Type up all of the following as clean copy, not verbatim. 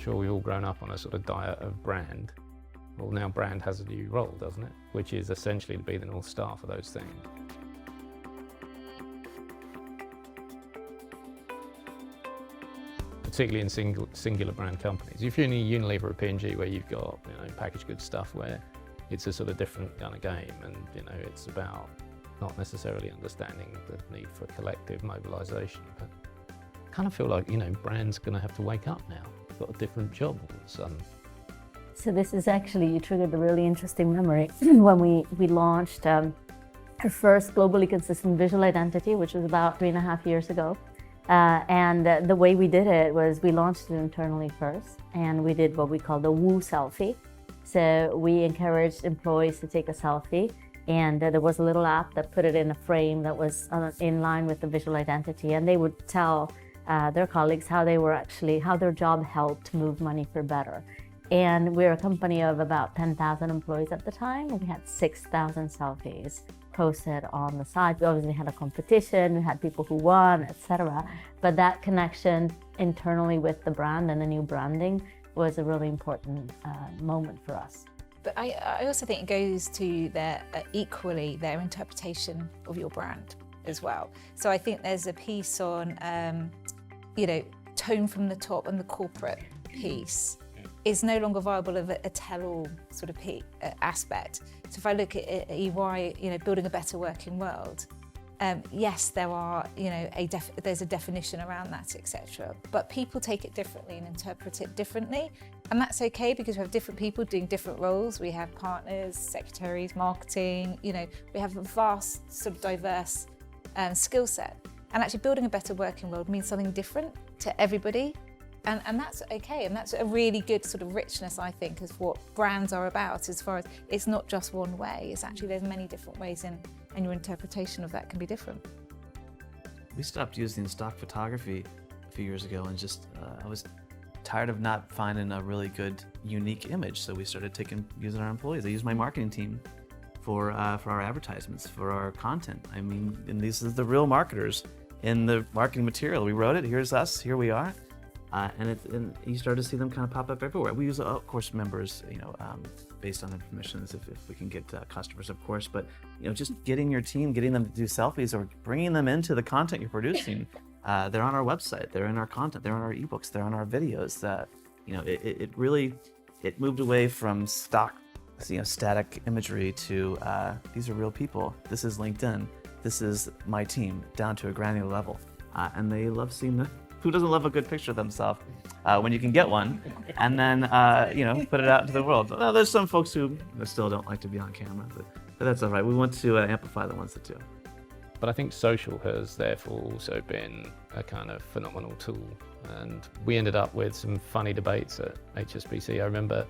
sure we've all grown up on a sort of diet of brand. Well, now brand has a new role, doesn't it? Which is essentially to be the North Star for those things. Particularly in singular brand companies. If you're in a Unilever or P&G where you've got, packaged goods stuff where it's a sort of different kind of game, and it's about not necessarily understanding the need for collective mobilisation. But I kind of feel like brand's going to have to wake up now. It's got a different job all of a sudden. So this is actually, you triggered a really interesting memory when we launched our first globally consistent visual identity, which was about 3.5 years ago. And the way we did it was we launched it internally first, and we did what we call the Woo selfie. So we encouraged employees to take a selfie, and there was a little app that put it in a frame that was in line with the visual identity, and they would tell their colleagues how their job helped move money for better. And we're a company of about 10,000 employees at the time, and we had 6,000 selfies posted on the site. We obviously had a competition, we had people who won, etc. But that connection internally with the brand and the new branding was a really important moment for us. But I also think it goes to their interpretation of your brand as well. So I think there's a piece on, tone from the top, and the corporate piece is no longer viable of a tell-all sort of aspect. So if I look at EY, building a better working world, yes, there are, there's a definition around that, etc. But people take it differently and interpret it differently, and that's okay because we have different people doing different roles. We have partners, secretaries, marketing. We have a vast, sort of diverse skill set. And actually, building a better working world means something different to everybody. And that's okay, and that's a really good sort of richness, I think, is what brands are about, as far as it's not just one way. It's actually, there's many different ways and your interpretation of that can be different. We stopped using stock photography a few years ago, and just I was tired of not finding a really good, unique image, so we started using our employees. I used my marketing team for our advertisements, for our content. I mean, and these are the real marketers in the marketing material. We wrote it, here's us, here we are. And you start to see them kind of pop up everywhere. We use, of course, members, based on their permissions, if we can get customers, of course. But just getting your team, getting them to do selfies, or bringing them into the content you're producing. They're on our website, they're in our content, they're on our ebooks, they're on our videos. It really moved away from stock, static imagery to these are real people. This is LinkedIn. This is my team, down to a granular level, and they love seeing the. Who doesn't love a good picture of themselves when you can get one, and then put it out into the world? Well, there's some folks who still don't like to be on camera, but that's all right. We want to amplify the ones that do. But I think social has therefore also been a kind of phenomenal tool, and we ended up with some funny debates at HSBC. I remember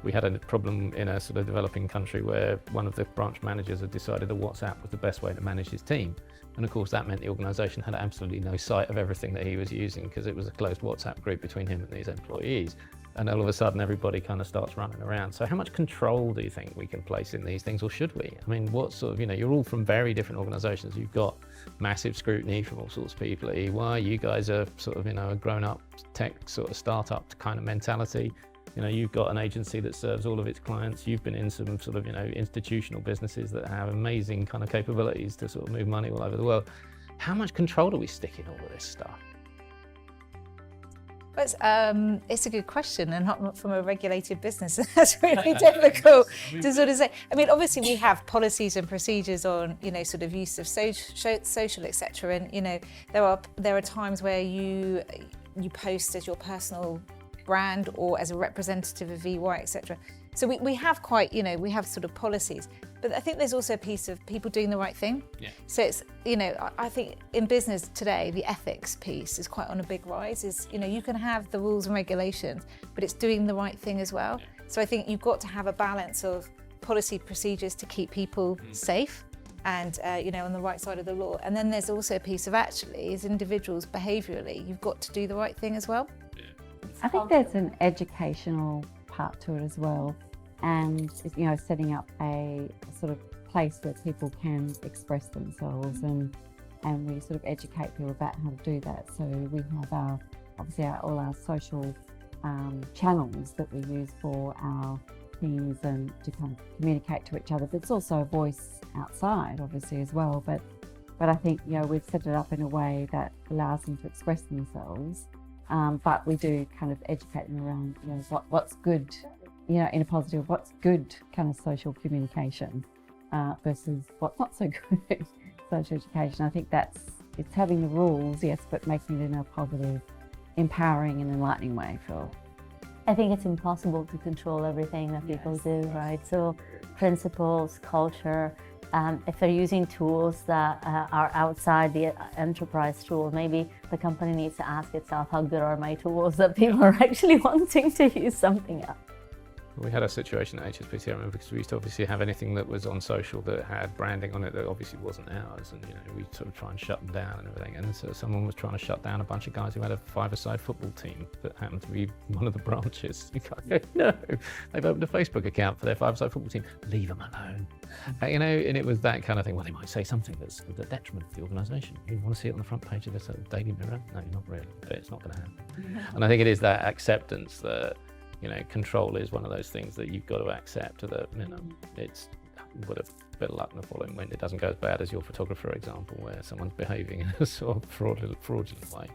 we had a problem in a sort of developing country where one of the branch managers had decided that WhatsApp was the best way to manage his team. And of course that meant the organisation had absolutely no sight of everything that he was using, because it was a closed WhatsApp group between him and these employees. And all of a sudden everybody kind of starts running around. So how much control do you think we can place in these things, or should we? I mean, what sort of, you're all from very different organisations. You've got massive scrutiny from all sorts of people at EY. You guys are sort of, a grown-up tech sort of startup kind of mentality. You've got an agency that serves all of its clients. You've been in some sort of, institutional businesses that have amazing kind of capabilities to sort of move money all over the world. How much control do we stick in all of this stuff? Well, it's a good question, and not from a regulated business. That's really difficult to sort of say. I mean, obviously we have policies and procedures on, sort of use of social, etc. And there are times where you post as your personal brand or as a representative of EY, etc. So we have quite, we have sort of policies, but I think there's also a piece of people doing the right thing. Yeah. So it's, I think in business today, the ethics piece is quite on a big rise. You can have the rules and regulations, but it's doing the right thing as well. Yeah. So I think you've got to have a balance of policy procedures to keep people safe and, on the right side of the law. And then there's also a piece of actually, as individuals, behaviourally, you've got to do the right thing as well. I think there's an educational part to it as well, and setting up a sort of place where people can express themselves, and we sort of educate people about how to do that. So we have all our social channels that we use for our teams and to kind of communicate to each other. But it's also a voice outside, obviously, as well. But I think, you know, we've set it up in a way that allows them to express themselves. But we do kind of educate them around, you know, what's good, you know, in a positive, what's good kind of social communication versus what's not so good social education. I think it's having the rules, yes, but making it in a positive, empowering and enlightening way for. I think it's impossible to control everything that people do, right? So principles, culture, if they're using tools that are outside the enterprise tool, maybe the company needs to ask itself, how good are my tools that people are actually wanting to use something else? We had a situation at HSBC, I remember, because we used to obviously have anything that was on social that had branding on it that obviously wasn't ours, and, you know, we sort of try and shut them down and everything. And so someone was trying to shut down a bunch of guys who had a five-a-side football team that happened to be one of the branches. You go, no, they've opened a Facebook account for their five-a-side football team. Leave them alone. You know, and it was that kind of thing. Well, they might say something that's the detriment of the organisation. You want to see it on the front page of the Daily Mirror? No, not really. But it's not going to happen. And I think it is that acceptance that, you know, control is one of those things that you've got to accept, that, you know, it's would have a bit of luck in the following wind. It doesn't go as bad as your photographer example, where someone's behaving in a sort of fraudulent way.